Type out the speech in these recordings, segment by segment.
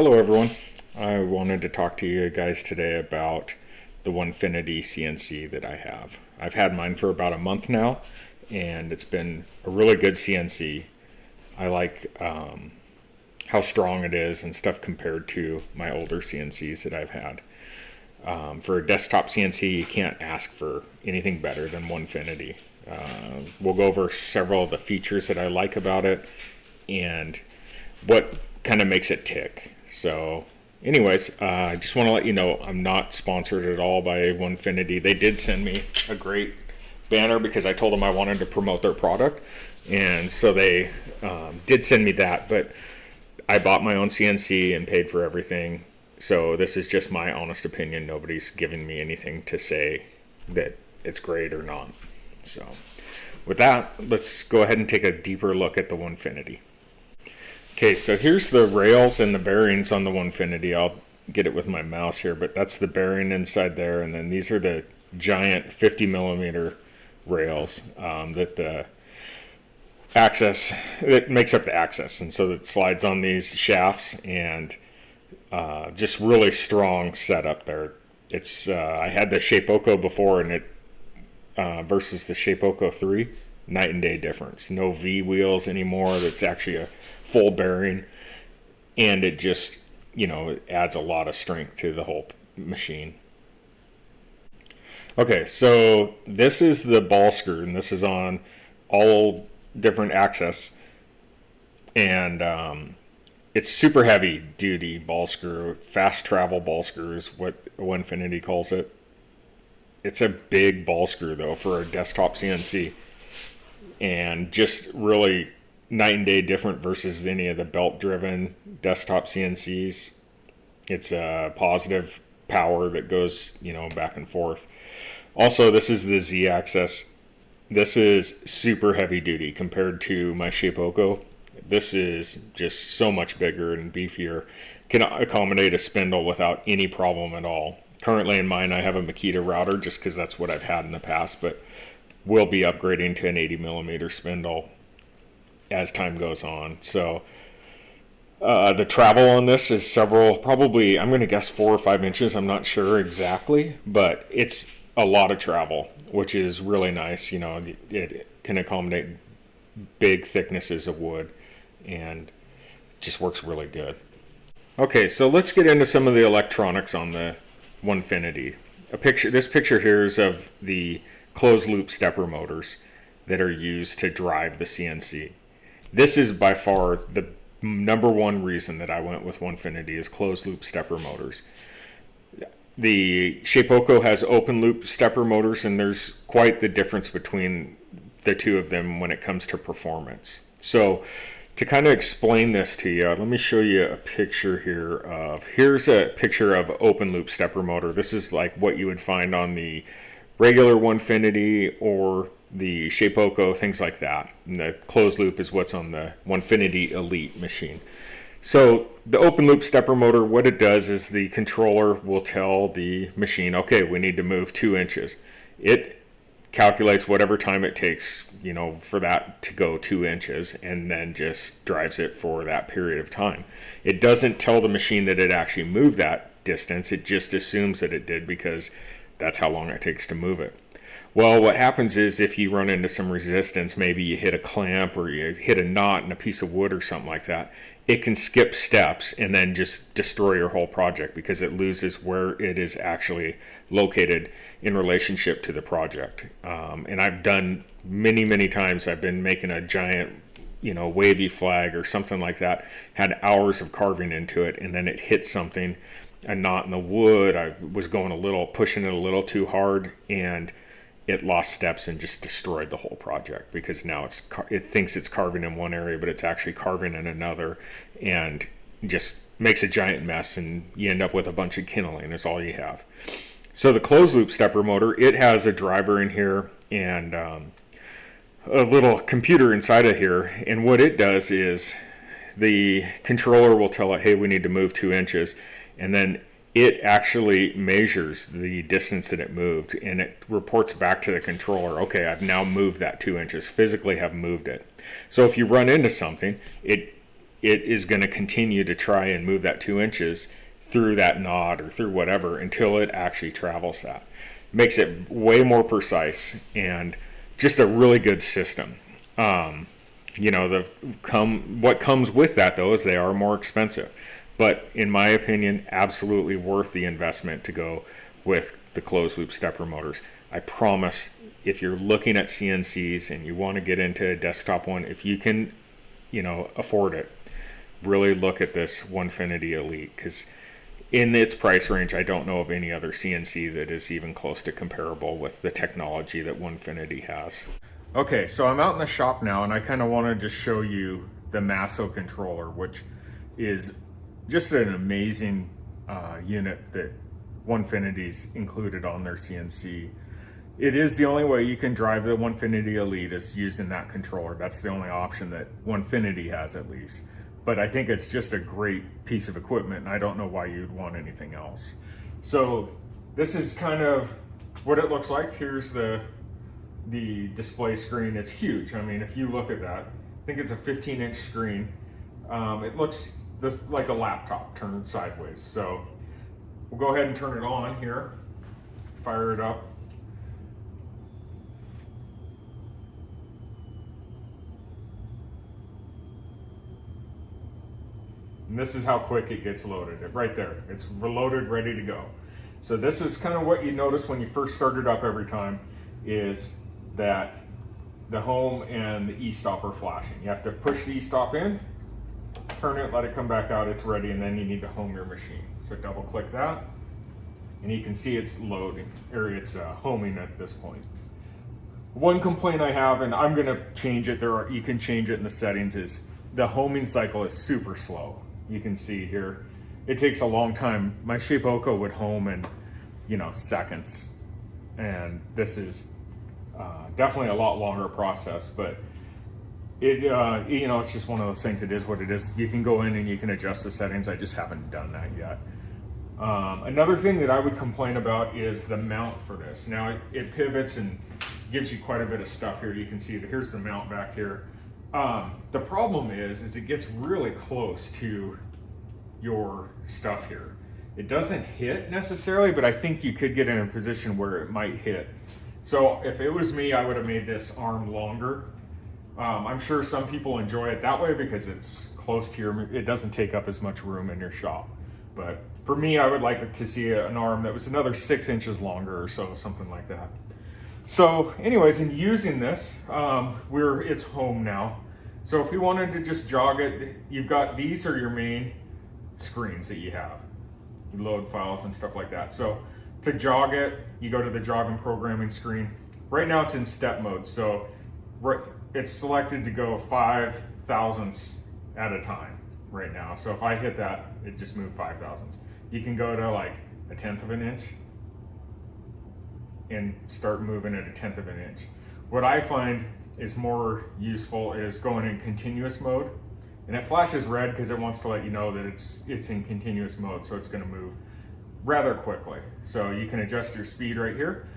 Hello everyone. I wanted to talk to you guys today about the Onefinity CNC that I have. I've had mine for about a month now, and it's been a really good CNC. I like how strong it is and stuff compared to my older CNCs that I've had. For a desktop CNC, you can't ask for anything better than Onefinity. We'll go over several of the features that I like about it and what kind of makes it tick. So anyways, I just want to let you know I'm not sponsored at all by Onefinity. They did send me a great banner because I told them I wanted to promote their product, and so they did send me that, but I bought my own CNC and paid for everything. So this is just my honest opinion. Nobody's giving me anything to say that it's great or not. So with that, let's go ahead and take a deeper look at the Onefinity. Okay, so here's the rails and the bearings on the Onefinity. I'll get it with my mouse here, but that's the bearing inside there, and then these are the giant 50 millimeter rails that makes up the axis, and so it slides on these shafts, and just really strong setup there. It's I had the Shapeoko before, and it versus the Shapeoko 3, night and day difference. No V wheels anymore. It's actually a full bearing, and it just, it adds a lot of strength to the whole machine. Okay, so this is the ball screw, and this is on all different axes, and it's super heavy duty ball screw. Fast travel ball screw is what Onefinity calls it. It's a big ball screw though for a desktop CNC, and just really night and day different versus any of the belt driven desktop CNCs. It's a positive power that goes, back and forth. Also, this is the Z axis. This is super heavy duty compared to my Shapeoko. This is just so much bigger and beefier. Can accommodate a spindle without any problem at all. Currently in mine, I have a Makita router just because that's what I've had in the past, but we'll be upgrading to an 80 millimeter spindle as time goes on. So the travel on this is probably, I'm going to guess 4 or 5 inches. I'm not sure exactly, but it's a lot of travel, which is really nice. It can accommodate big thicknesses of wood, and just works really good. Okay, so let's get into some of the electronics on the Onefinity. This picture here is of the closed loop stepper motors that are used to drive the CNC. This is by far the number one reason that I went with Onefinity is closed loop stepper motors. The Shapeoko has open loop stepper motors, and there's quite the difference between the two of them when it comes to performance. So to kind of explain this to you, let me show you a picture here here's a picture of open loop stepper motor. This is like what you would find on the regular Onefinity or the Shapeoko, things like that. And the closed loop is what's on the Onefinity Elite machine. So the open loop stepper motor, what it does is the controller will tell the machine, okay, we need to move 2 inches. It calculates whatever time it takes, for that to go 2 inches, and then just drives it for that period of time. It doesn't tell the machine that it actually moved that distance. It just assumes that it did because that's how long it takes to move it. Well, what happens is if you run into some resistance, maybe you hit a clamp or you hit a knot in a piece of wood or something like that, it can skip steps and then just destroy your whole project because it loses where it is actually located in relationship to the project. And I've done many times, I've been making a giant, wavy flag or something like that, had hours of carving into it, and then it hit something, a knot in the wood. I was pushing it a little too hard, and it lost steps and just destroyed the whole project because now it thinks it's carving in one area, but it's actually carving in another, and just makes a giant mess, and you end up with a bunch of kindling is all you have. So the closed loop stepper motor, it has a driver in here and a little computer inside of here, and what it does is the controller will tell it, hey, we need to move 2 inches, and then it actually measures the distance that it moved, and it reports back to the controller, okay, I've now moved that 2 inches, physically have moved it. So if you run into something, it it is going to continue to try and move that 2 inches through that knot or through whatever until it actually travels that. Makes it way more precise and just a really good system. What comes with that though is they are more expensive, but in my opinion, absolutely worth the investment to go with the closed loop stepper motors. I promise, if you're looking at CNCs and you want to get into a desktop one, if you can, afford it, really look at this Onefinity Elite, because in its price range, I don't know of any other CNC that is even close to comparable with the technology that Onefinity has. Okay, so I'm out in the shop now, and I kind of want to just show you the Masso controller, which is just an amazing unit that Onefinity's included on their CNC. It is the only way you can drive the Onefinity Elite is using that controller. That's the only option that Onefinity has, at least. But I think it's just a great piece of equipment, and I don't know why you'd want anything else. So this is kind of what it looks like. Here's the display screen. It's huge. I mean, if you look at that, I think it's a 15-inch screen. It looks just like a laptop turned sideways. So we'll go ahead and turn it on here, fire it up. And this is how quick it gets loaded. Right there, it's reloaded, ready to go. So this is kind of what you notice when you first start it up every time, is that the home and the e-stop are flashing. You have to push the e-stop in, turn it, let it come back out, it's ready, and then you need to home your machine. So double click that, and you can see it's loading, or it's homing at this point. One complaint I have, and I'm gonna change it, you can change it in the settings, is the homing cycle is super slow. You can see here, it takes a long time. My Shapeoko would home in, seconds. And this is definitely a lot longer process, but it's just one of those things. It is what it is. You can go in and you can adjust the settings. I just haven't done that yet. Another thing that I would complain about is the mount for this. Now it pivots and gives you quite a bit of stuff here. You can see that here's the mount back here. The problem is it gets really close to your stuff here. It doesn't hit necessarily, but I think you could get in a position where it might hit. So if it was me, I would have made this arm longer. I'm sure some people enjoy it that way because it's close to it doesn't take up as much room in your shop. But for me, I would like to see an arm that was another 6 inches longer or so, something like that. So anyways, in using this, it's home now. So if you wanted to just jog it, you've got, these are your main screens that you have. You load files and stuff like that. So to jog it, you go to the jog and programming screen. Right now it's in step mode. So it's selected to go 5 thousandths at a time right now. So if I hit that, it just moved 5 thousandths. You can go to like 1/10 of an inch and start moving at 1/10 of an inch. What I find is more useful is going in continuous mode, and it flashes red because it wants to let you know that it's in continuous mode, so it's going to move rather quickly. So you can adjust your speed right here,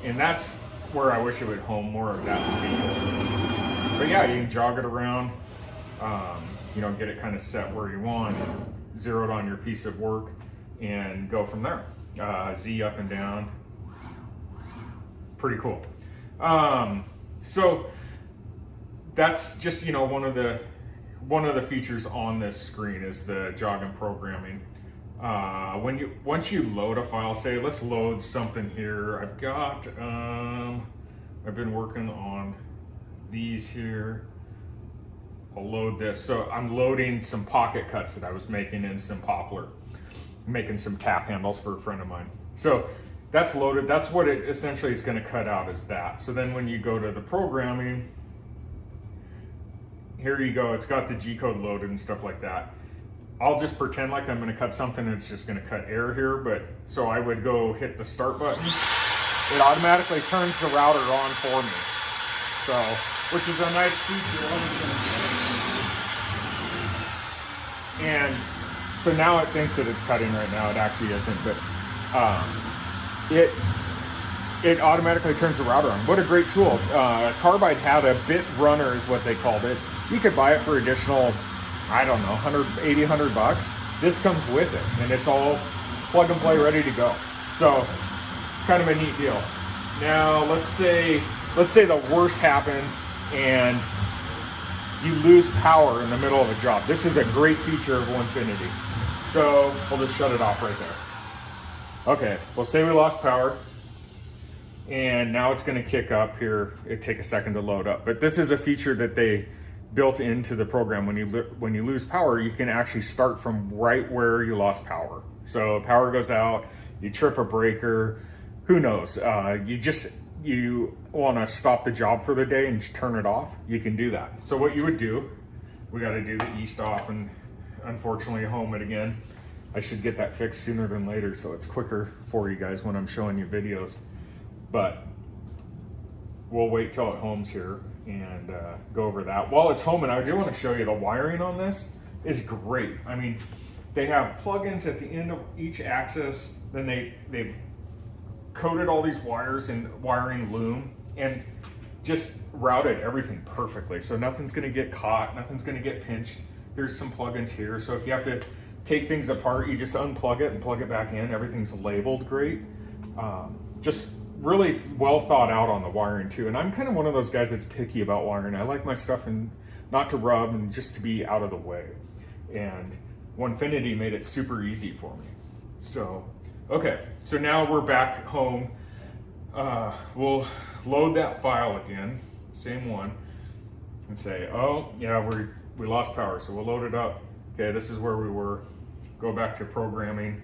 and that's where I wish it would home more of that speed. But yeah, you can jog it around, get it kind of set where you want, zero it on your piece of work, and go from there. Z up and down. Pretty cool. So that's just one of the features on this screen is the jog and programming. Once you load a file, say let's load something here. I've been working on these here. I'll load this. So I'm loading some pocket cuts that I was making in some poplar, making some tap handles for a friend of mine. So that's loaded. That's what it essentially is going to cut out, is that. So then when you go to the programming, here you go. It's got the G-code loaded and stuff like that. I'll just pretend like I'm going to cut something and it's just going to cut air here. But so I would go hit the start button. It automatically turns the router on for me. So, which is a nice feature. And so now it thinks that it's cutting right now. It actually isn't, but it automatically turns the router on. What a great tool. Carbide had a bit runner is what they called it. You could buy it for additional, I don't know, 180, 100 bucks. This comes with it, and it's all plug and play ready to go. So, kind of a neat deal. Now, let's say the worst happens and you lose power in the middle of a job. This is a great feature of Onefinity. So, we'll just shut it off right there. Okay, we'll say we lost power, and now it's gonna kick up here. It'd take a second to load up, but this is a feature that they built into the program. When you lose power, you can actually start from right where you lost power. So power goes out, you trip a breaker, who knows? You want to stop the job for the day and turn it off, you can do that. So what you would do, we got to do the e-stop and unfortunately home it again. I should get that fixed sooner than later so it's quicker for you guys when I'm showing you videos. But we'll wait till it homes here and go over that. While it's home, and I do want to show you the wiring on this is great. I mean, they have plugins at the end of each axis, then they've coated all these wires in wiring loom and just routed everything perfectly. So nothing's gonna get caught, nothing's gonna get pinched. There's some plugins here. So if you have to take things apart, you just unplug it and plug it back in. Everything's labeled great. Just really well thought out on the wiring too. And I'm kind of one of those guys that's picky about wiring. I like my stuff and not to rub and just to be out of the way. And Onefinity made it super easy for me. So, okay, so now we're back home. We'll load that file again, same one, and say, oh yeah, we lost power, so we'll load it up. Okay, this is where we were. Go back to programming.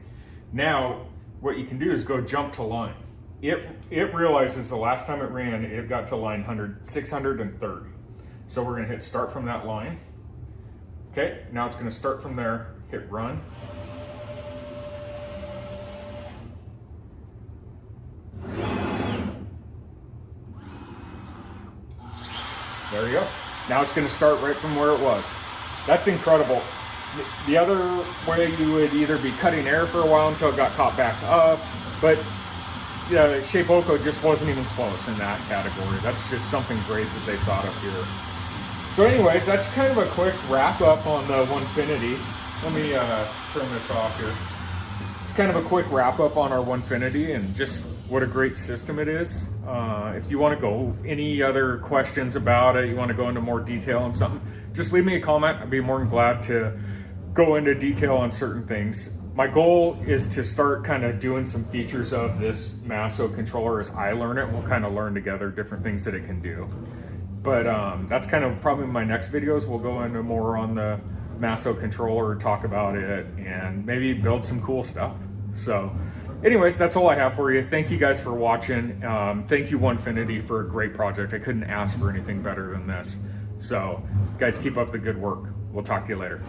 Now, what you can do is go jump to line. It realizes the last time it ran, it got to line 630. So we're gonna hit start from that line. Okay, now it's gonna start from there, hit run. There you go. Now it's gonna start right from where it was. That's incredible. The other way, you would either be cutting air for a while until it got caught back up, but yeah, Shapeoko just wasn't even close in that category. That's just something great that they thought of here. So anyways, that's kind of a quick wrap up on the Onefinity. Let me turn this off here. It's kind of a quick wrap up on our Onefinity and just what a great system it is. If you want to go any other questions about it, you want to go into more detail on something, just leave me a comment. I'd be more than glad to go into detail on certain things. My goal is to start kind of doing some features of this Masso controller as I learn it. We'll kind of learn together different things that it can do. But that's kind of probably my next videos. We'll go into more on the Masso controller, talk about it, and maybe build some cool stuff. So anyways, that's all I have for you. Thank you guys for watching. Thank you Onefinity for a great project. I couldn't ask for anything better than this. So guys, keep up the good work. We'll talk to you later.